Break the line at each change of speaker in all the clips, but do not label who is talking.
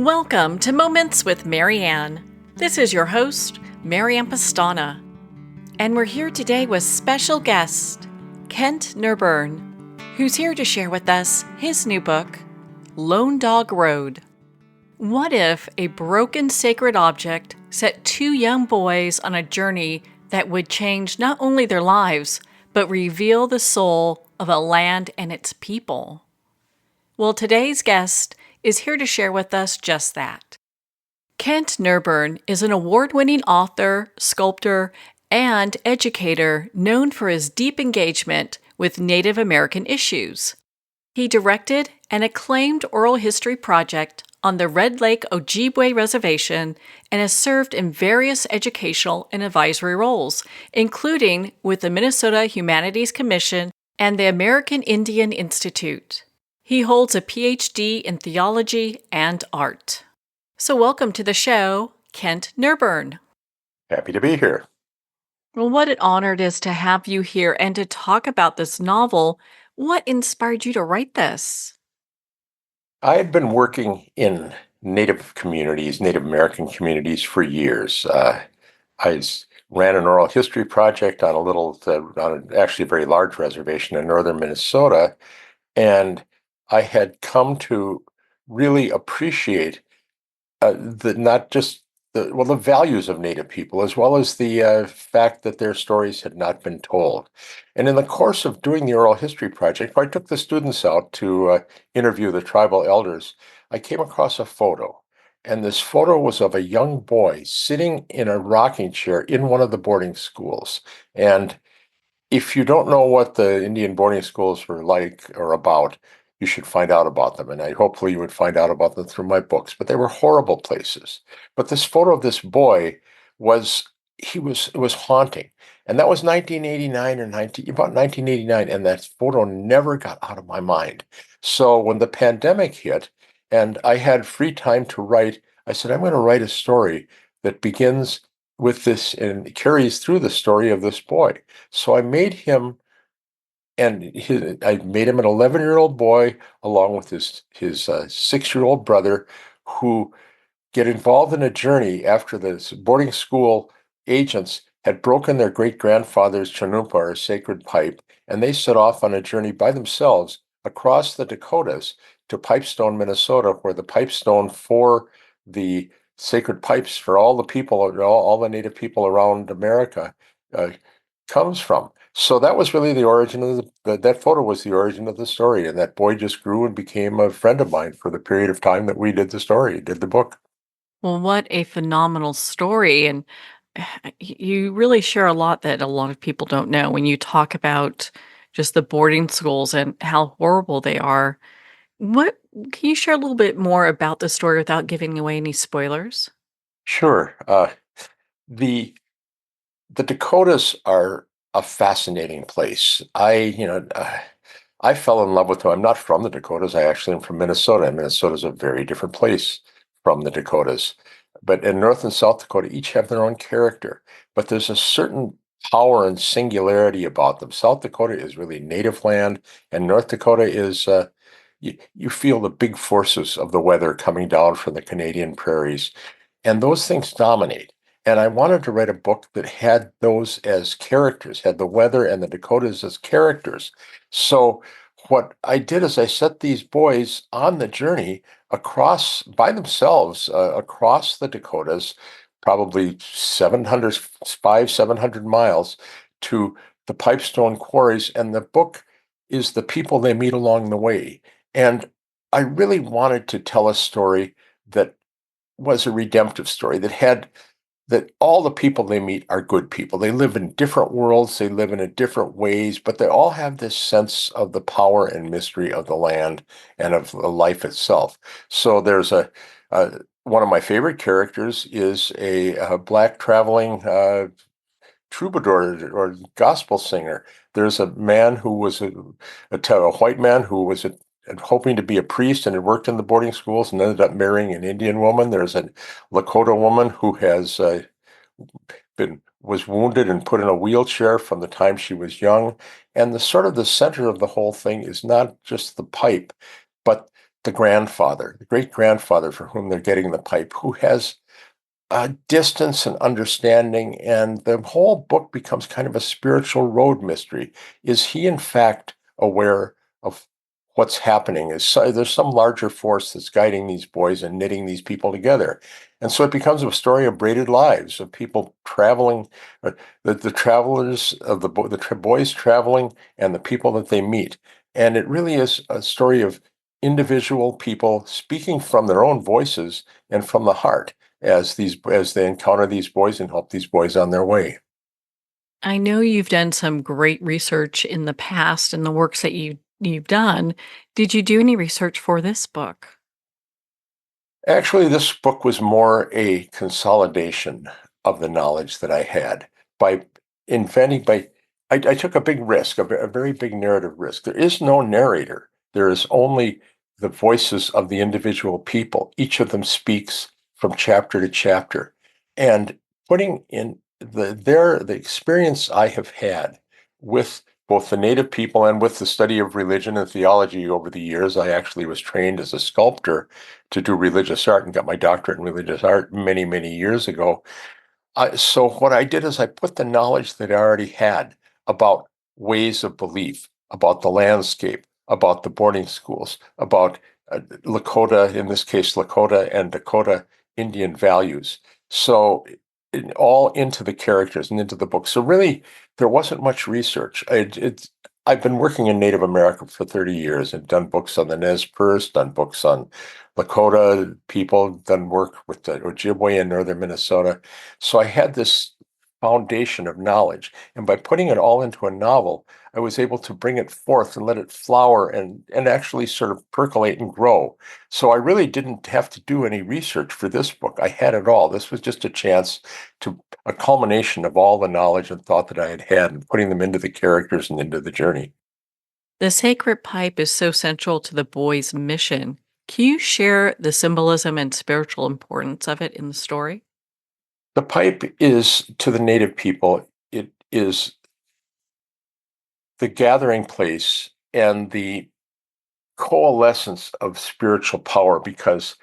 Welcome to Moments with Marianne. This is your host, Marianne Pastana, and we're here today with special guest, Kent Nerburn, who's here to share with us his new book, Lone Dog Road. What if a broken sacred object set two young boys on a journey that would change not only their lives, but reveal the soul of a land and its people? Well, today's guest is here to share with us just that. Kent Nerburn is an award-winning author, sculptor, and educator known for his deep engagement with Native American issues. He directed an acclaimed oral history project on the Red Lake Ojibwe Reservation and has served in various educational and advisory roles, including with the Minnesota Humanities Commission and the American Indian Institute. He holds a PhD in theology and art. So welcome to the show, Kent Nerburn.
Happy to be here.
Well, what an honor it is to have you here and to talk about this novel. What inspired you to write this?
I had been working in Native communities, Native American communities for years. Ran an oral history project on actually a very large reservation in northern Minnesota, and I had come to really appreciate not just the values of Native people, as well as the fact that their stories had not been told. And in the course of doing the oral history project, where I took the students out to interview the tribal elders, I came across a photo. And this photo was of a young boy sitting in a rocking chair in one of the boarding schools. And if you don't know what the Indian boarding schools were like or about, you should find out about them. And hopefully you would find out about them through my books. But they were horrible places. But this photo of this boy it was haunting. And that was 1989 or about 1989. And that photo never got out of my mind. So when the pandemic hit and I had free time to write, I said, I'm going to write a story that begins with this and carries through the story of this boy. So I made him an 11-year-old boy along with his 6-year-old brother, who get involved in a journey after the boarding school agents had broken their great-grandfather's chanumpa, or sacred pipe, and they set off on a journey by themselves across the Dakotas to Pipestone, Minnesota, where the pipestone for the sacred pipes for all the people, all the Native people around America, comes from. So that was really the origin of that photo was the origin of the story, and that boy just grew and became a friend of mine for the period of time that we did the book.
Well, what a phenomenal story. And you really share a lot that a lot of people don't know when you talk about just the boarding schools and how horrible they are. What can you share a little bit more about the story without giving away any spoilers?
Sure. The the Dakotas are a fascinating place. I fell in love with them. I'm not from the Dakotas. I actually am from Minnesota, and Minnesota is a very different place from the Dakotas. But in North and South Dakota, each have their own character. But there's a certain power and singularity about them. South Dakota is really native land, and North Dakota is you feel the big forces of the weather coming down from the Canadian prairies, and those things dominate. And I wanted to write a book that had those as characters, had the weather and the Dakotas as characters. So what I did is I set these boys on the journey across by themselves across the Dakotas, probably 700 miles to the Pipestone quarries. And the book is the people they meet along the way. And I really wanted to tell a story that was a redemptive story that all the people they meet are good people. They live in different worlds, they live in different ways, but they all have this sense of the power and mystery of the land and of life itself. So there's one of my favorite characters is a black traveling troubadour or gospel singer. There's a man who was a white man who was hoping to be a priest and had worked in the boarding schools and ended up marrying an Indian woman. There's a Lakota woman who was wounded and put in a wheelchair from the time she was young. And the center of the whole thing is not just the pipe, but the grandfather, the great grandfather for whom they're getting the pipe, who has distance and understanding, and the whole book becomes kind of a spiritual road mystery. Is he, in fact, aware of what's happening? There's some larger force that's guiding these boys and knitting these people together? And so it becomes a story of braided lives, of people traveling, the travelers of the boys traveling, and the people that they meet. And it really is a story of individual people speaking from their own voices and from the heart as they encounter these boys and help these boys on their way.
I know you've done some great research in the past in the works that you've done. Did you do any research for this book?
Actually, this book was more a consolidation of the knowledge that I had by inventing by I took a big risk, a very big narrative risk. There is no narrator. There is only the voices of the individual people. Each of them speaks from chapter to chapter. And putting in the experience I have had with both the native people and with the study of religion and theology over the years. I actually was trained as a sculptor to do religious art and got my doctorate in religious art many, many years ago. So what I did is I put the knowledge that I already had about ways of belief, about the landscape, about the boarding schools, about Lakota, in this case, Lakota and Dakota Indian values. So all into the characters and into the book. So really, there wasn't much research. I've been working in Native America for 30 years and done books on the Nez Perce, done books on Lakota people, done work with the Ojibwe in northern Minnesota. So I had this foundation of knowledge. And by putting it all into a novel, I was able to bring it forth and let it flower and actually sort of percolate and grow. So I really didn't have to do any research for this book. I had it all. This was just a chance to a culmination of all the knowledge and thought that I had had and putting them into the characters and into the journey.
The sacred pipe is so central to the boys' mission. Can you share the symbolism and spiritual importance of it in the story?
The pipe is to the native people, it is the gathering place and the coalescence of spiritual power because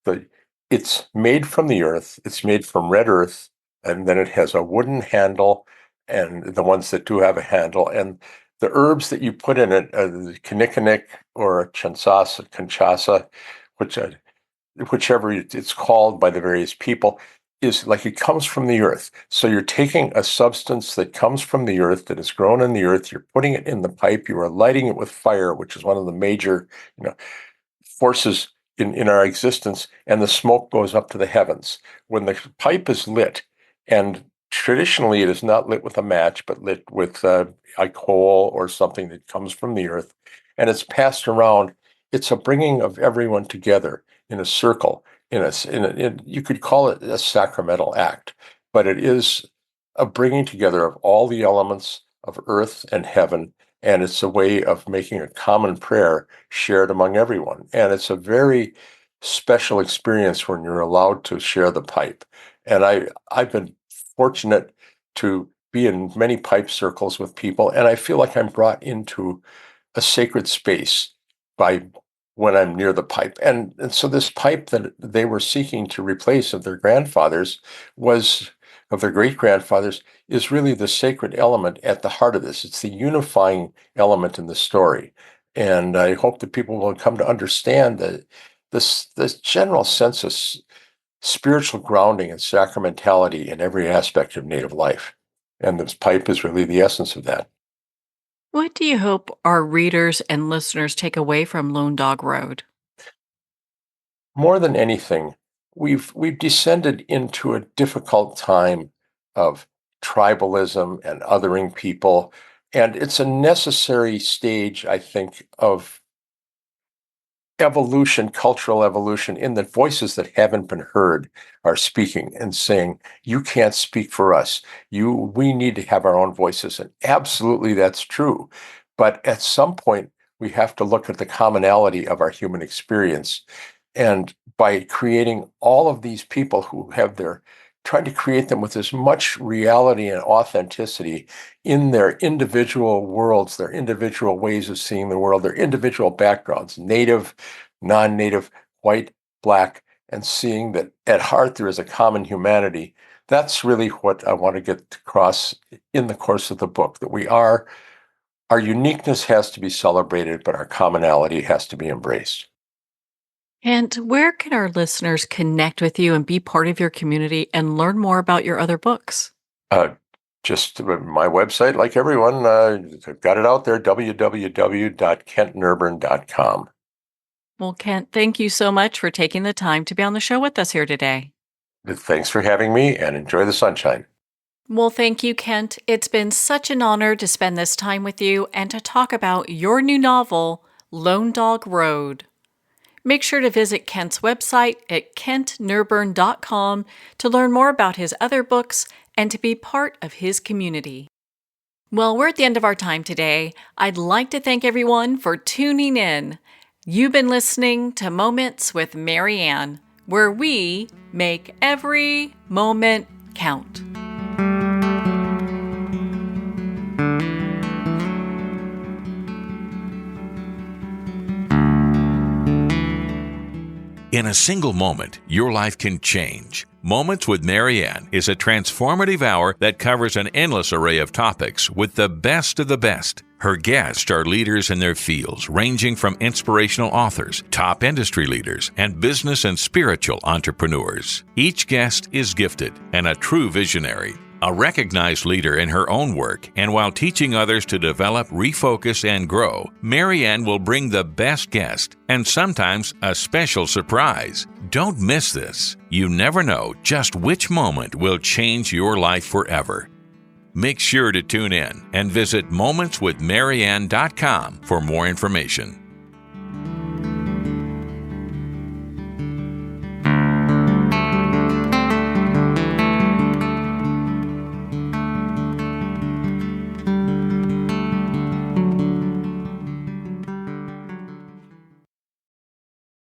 the it's made from the earth, it's made from red earth, and then it has a wooden handle, and the ones that do have a handle, and the herbs that you put in it, the kinnikinick or conchasa, which whichever it's called by the various people, is like it comes from the earth. So you're taking a substance that comes from the earth, that is grown in the earth, you're putting it in the pipe, you are lighting it with fire, which is one of the major, you know, forces in our existence, and the smoke goes up to the heavens. When the pipe is lit, and traditionally it is not lit with a match, but lit with a coal or something that comes from the earth, and it's passed around, it's a bringing of everyone together in a circle. You could call it a sacramental act, but it is a bringing together of all the elements of earth and heaven, and it's a way of making a common prayer shared among everyone. And it's a very special experience when you're allowed to share the pipe. And I've been fortunate to be in many pipe circles with people, and I feel like I'm brought into a sacred space by when I'm near the pipe. And so this pipe that they were seeking to replace of their grandfathers was of their great grandfathers is really the sacred element at the heart of this. It's the unifying element in the story. And I hope that people will come to understand that this general sense of spiritual grounding and sacramentality in every aspect of Native life. And this pipe is really the essence of that.
What do you hope our readers and listeners take away from Lone Dog Road?
More than anything, we've descended into a difficult time of tribalism and othering people, and it's a necessary stage, I think, of evolution, cultural evolution, in that voices that haven't been heard are speaking and saying, you can't speak for us. We need to have our own voices. And absolutely that's true. But at some point, we have to look at the commonality of our human experience. And by creating all of these people who have trying to create them with as much reality and authenticity in their individual worlds, their individual ways of seeing the world, their individual backgrounds, native, non-native, white, black, and seeing that at heart there is a common humanity. That's really what I want to get across in the course of the book, that our uniqueness has to be celebrated, but our commonality has to be embraced.
And where can our listeners connect with you and be part of your community and learn more about your other books?
Just my website, like everyone, I've got it out there, www.kentnerburn.com.
Well, Kent, thank you so much for taking the time to be on the show with us here today.
Thanks for having me, and enjoy the sunshine.
Well, thank you, Kent. It's been such an honor to spend this time with you and to talk about your new novel, Lone Dog Road. Make sure to visit Kent's website at kentnerburn.com to learn more about his other books and to be part of his community. Well, we're at the end of our time today. I'd like to thank everyone for tuning in. You've been listening to Moments with Marianne, where we make every moment count.
In a single moment, your life can change. Moments with Marianne is a transformative hour that covers an endless array of topics with the best of the best. Her guests are leaders in their fields, ranging from inspirational authors, top industry leaders, and business and spiritual entrepreneurs. Each guest is gifted and a true visionary, a recognized leader in her own work, and while teaching others to develop, refocus, and grow, Marianne will bring the best guest and sometimes a special surprise. Don't miss this. You never know just which moment will change your life forever. Make sure to tune in and visit momentswithmarianne.com for more information.